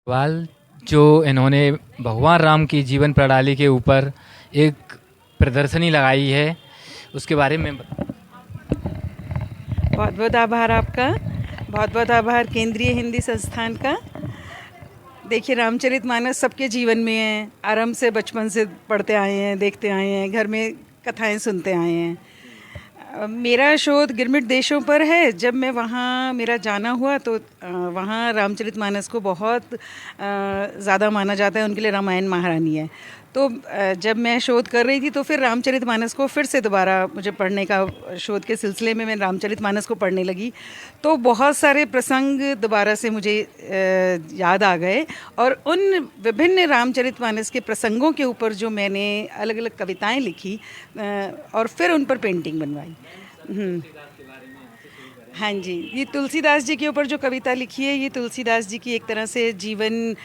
सवाल जो इन्होंने भगवान राम की जीवन प्रणाली के ऊपर एक प्रदर्शनी लगाई है उसके बारे में बहुत बहुत आभार आपका। बहुत बहुत आभार केंद्रीय हिंदी संस्थान का। देखिए, रामचरितमानस सबके जीवन में है। आरंभ से बचपन से पढ़ते आए हैं, देखते आए हैं, घर में कथाएं सुनते आए हैं। मेरा शोध गिरमिट देशों पर है। जब मैं वहाँ मेरा जाना हुआ तो वहाँ रामचरितमानस को बहुत ज़्यादा माना जाता है। उनके लिए रामायण महारानी है। तो जब मैं शोध कर रही थी तो फिर रामचरितमानस को फिर से दोबारा मुझे पढ़ने का, शोध के सिलसिले में मैं रामचरितमानस को पढ़ने लगी। तो बहुत सारे प्रसंग दोबारा से मुझे याद आ गए और उन विभिन्न रामचरितमानस के प्रसंगों के ऊपर जो मैंने अलग अलग कविताएं लिखी और फिर उन पर पेंटिंग बनवाई। हम्म। हाँ जी, ये तुलसीदास जी के ऊपर जो कविता लिखी है, ये तुलसीदास जी की एक तरह से जीवन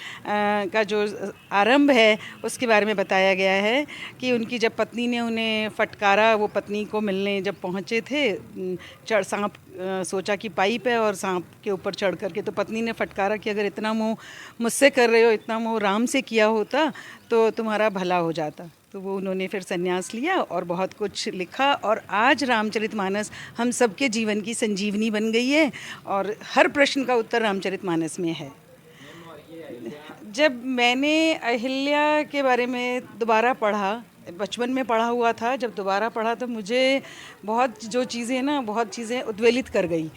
का जो आरंभ है उसके बारे में बताया गया है कि उनकी जब पत्नी ने उन्हें फटकारा, वो पत्नी को मिलने जब पहुँचे थे, चढ़ सांप सोचा कि पाइप है और सांप के ऊपर चढ़ करके, तो पत्नी ने फटकारा कि अगर इतना मोह मुझसे कर रहे हो, इतना मोह राम से किया होता तो तुम्हारा भला हो जाता। तो वो उन्होंने फिर संन्यास लिया और बहुत कुछ लिखा और आज रामचरितमानस हम सबके जीवन की संजीवनी बन गई है और हर प्रश्न का उत्तर रामचरितमानस में है। जब मैंने अहिल्या के बारे में दोबारा पढ़ा, बचपन में पढ़ा हुआ था, जब दोबारा पढ़ा तो मुझे बहुत जो चीज़ें ना, बहुत चीज़ें उद्वेलित कर गई।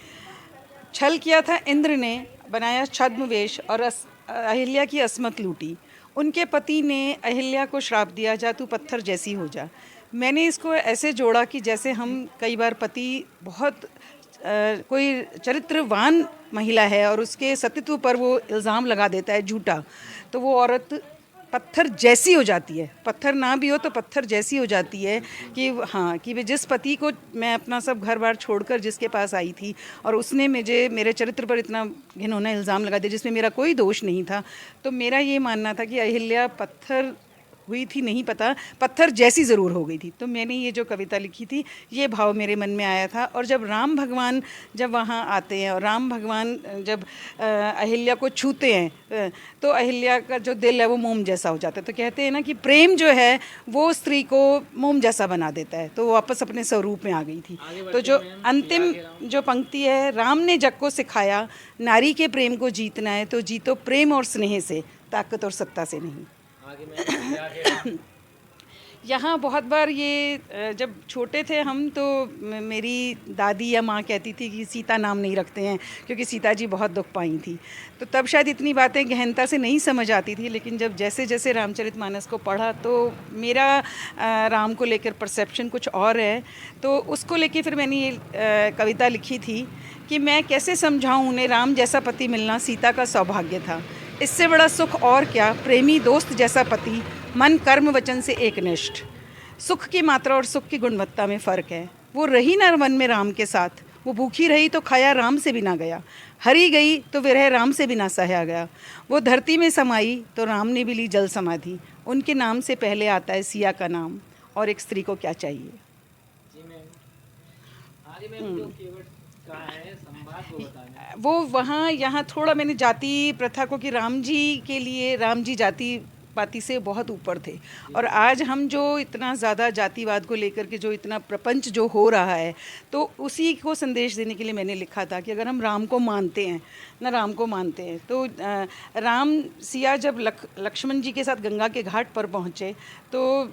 छल किया था इंद्र ने, बनाया छद्मवेश और अहिल्या की असमत लूटी। उनके पति ने अहिल्या को श्राप दिया, जा तू पत्थर जैसी हो जा। मैंने इसको ऐसे जोड़ा कि जैसे हम कई बार पति बहुत कोई चरित्रवान महिला है और उसके सतीत्व पर वो इल्ज़ाम लगा देता है झूठा, तो वो औरत पत्थर जैसी हो जाती है। पत्थर ना भी हो तो पत्थर जैसी हो जाती है कि हाँ, कि वे जिस पति को मैं अपना सब घर बार छोड़कर जिसके पास आई थी और उसने मुझे मेरे चरित्र पर इतना घिनौना इल्ज़ाम लगा दिया जिसमें मेरा कोई दोष नहीं था। तो मेरा ये मानना था कि अहिल्या पत्थर हुई थी, नहीं पता, पत्थर जैसी ज़रूर हो गई थी। तो मैंने ये जो कविता लिखी थी, ये भाव मेरे मन में आया था। और जब राम भगवान जब वहाँ आते हैं और राम भगवान जब अहिल्या को छूते हैं तो अहिल्या का जो दिल है वो मोम जैसा हो जाता है। तो कहते हैं ना कि प्रेम जो है वो स्त्री को मोम जैसा बना देता है, तो वो वापस अपने स्वरूप में आ गई थी। तो जो अंतिम जो पंक्ति है, राम ने जग को सिखाया नारी के प्रेम को जीतना है, तो जीतो प्रेम और स्नेह से, ताकत और सत्ता से नहीं। यहाँ बहुत बार ये जब छोटे थे हम तो मेरी दादी या माँ कहती थी कि सीता नाम नहीं रखते हैं क्योंकि सीता जी बहुत दुख पाई थी। तो तब शायद इतनी बातें गहनता से नहीं समझ आती थी, लेकिन जब जैसे जैसे रामचरितमानस को पढ़ा तो मेरा राम को लेकर परसेप्शन कुछ और है। तो उसको लेके फिर मैंने ये कविता लिखी थी कि मैं कैसे समझाऊँ उन्हें, राम जैसा पति मिलना सीता का सौभाग्य था। इससे बड़ा सुख और क्या, प्रेमी दोस्त जैसा पति, मन कर्म वचन से एक निष्ठ। सुख की मात्रा और सुख की गुणवत्ता में फ़र्क है। वो रही न वन में राम के साथ, वो भूखी रही तो खाया राम से भी ना गया। हरी गई तो विरह राम से भी ना सहा गया। वो धरती में समाई तो राम ने भी ली जल समाधि। उनके नाम से पहले आता है सिया का नाम, और एक स्त्री को क्या चाहिए। वो वहाँ यहाँ थोड़ा मैंने जाति प्रथा को, कि राम जी के लिए, राम जी जाति पाति से बहुत ऊपर थे। और आज हम जो इतना ज़्यादा जातिवाद को लेकर के जो इतना प्रपंच जो हो रहा है, तो उसी को संदेश देने के लिए मैंने लिखा था कि अगर हम राम को मानते हैं ना, राम को मानते हैं तो राम सिया जब लक्ष्मण जी के साथ गंगा के घाट पर पहुँचे तो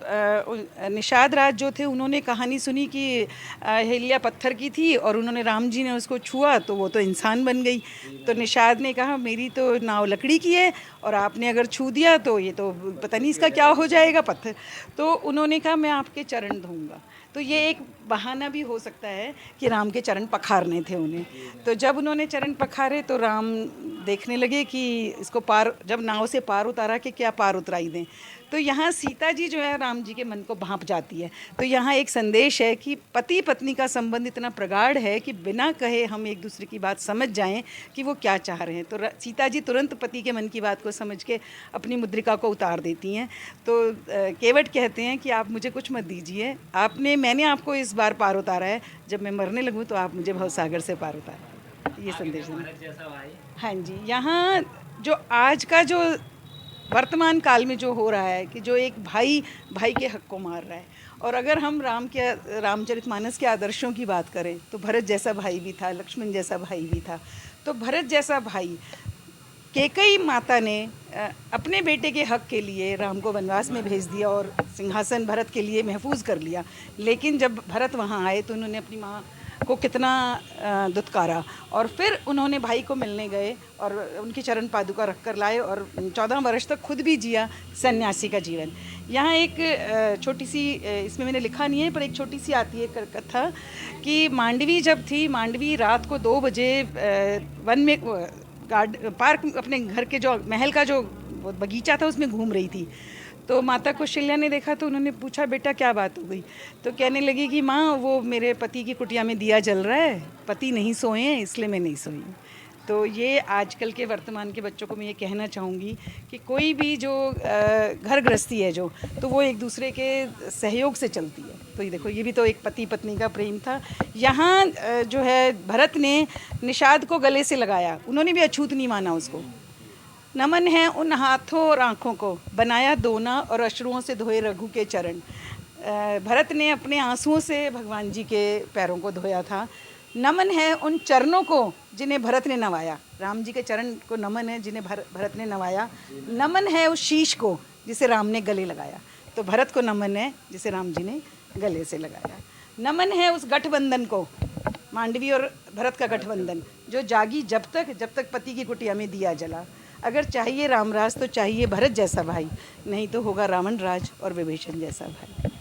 निषाद राज जो थे उन्होंने कहानी सुनी कि अहिल्या पत्थर की थी और उन्होंने, राम जी ने उसको छुआ तो वो तो इंसान बन गई। तो निषाद ने कहा मेरी तो नाव लकड़ी की है और आपने अगर छू दिया तो ये तो पता नहीं इसका क्या हो जाएगा पत्थर। तो उन्होंने कहा मैं आपके चरण धोऊंगा। तो ये एक बहाना भी हो सकता है कि राम के चरण पखारने थे उन्हें। तो जब उन्होंने चरण पखारे तो राम देखने लगे कि इसको पार, जब नाव से पार उतारा कि क्या पार उतराई दें। तो यहाँ सीता जी जो है राम जी के मन को भांप जाती है। तो यहाँ एक संदेश है कि पति पत्नी का संबंध इतना प्रगाढ़ है कि बिना कहे हम एक दूसरे की बात समझ जाएं कि वो क्या चाह रहे हैं। तो सीता जी तुरंत पति के मन की बात को समझ के अपनी मुद्रिका को उतार देती हैं। तो केवट कहते हैं कि आप मुझे कुछ मत दीजिए, मैंने आपको इस बार पार उतारा है, जब मैं मरने लगूँ तो आप मुझे भवसागर से पार उतारें। ये संदेश है। हाँ जी, यहाँ जो आज का जो वर्तमान काल में जो हो रहा है कि जो एक भाई भाई के हक को मार रहा है। और अगर हम रामचरितमानस के आदर्शों की बात करें तो भरत जैसा भाई भी था, लक्ष्मण जैसा भाई भी था। तो भरत जैसा भाई, कैकेयी माता ने अपने बेटे के हक के लिए राम को वनवास में भेज दिया और सिंहासन भरत के लिए महफूज कर लिया। लेकिन जब भरत वहाँ आए तो उन्होंने अपनी माँ को कितना दुत्कारा, और फिर उन्होंने भाई को मिलने गए और उनकी चरण पादुका रख कर लाए और 14 वर्ष तक खुद भी जिया सन्यासी का जीवन। यहाँ एक छोटी सी, इसमें मैंने लिखा नहीं है पर एक छोटी सी आती है कथा कि मांडवी जब थी, मांडवी रात को 2 बजे वन में पार्क, अपने घर के जो महल का जो बगीचा था उसमें घूम रही थी। तो माता कौशल्या ने देखा तो उन्होंने पूछा, बेटा क्या बात हो गई? तो कहने लगी कि माँ, वो मेरे पति की कुटिया में दिया जल रहा है, पति नहीं सोए हैं इसलिए मैं नहीं सोई। तो ये आजकल के वर्तमान के बच्चों को मैं ये कहना चाहूँगी कि कोई भी जो घर गृहस्थी है जो, तो वो एक दूसरे के सहयोग से चलती है। तो ये देखो, ये भी तो एक पति पत्नी का प्रेम था। यहाँ जो है भरत ने निषाद को गले से लगाया, उन्होंने भी अछूत नहीं माना उसको। नमन है उन हाथों और आँखों को, बनाया दोना और अश्रुओं से धोए रघु के चरण। भरत ने अपने आंसुओं से भगवान जी के पैरों को धोया था। नमन है उन चरणों को जिन्हें भरत ने नवाया, राम जी के चरण को नमन है जिन्हें भरत ने नवाया। नमन है उस शीश को जिसे राम ने गले लगाया। तो भरत को नमन है जिसे राम जी ने गले से लगाया। नमन है उस गठबंधन को, मांडवी और भरत का गठबंधन, जो जागी जब तक पति की कुटिया में दिया जला। अगर चाहिए रामराज तो चाहिए भरत जैसा भाई, नहीं तो होगा रावण राज और विभीषण जैसा भाई।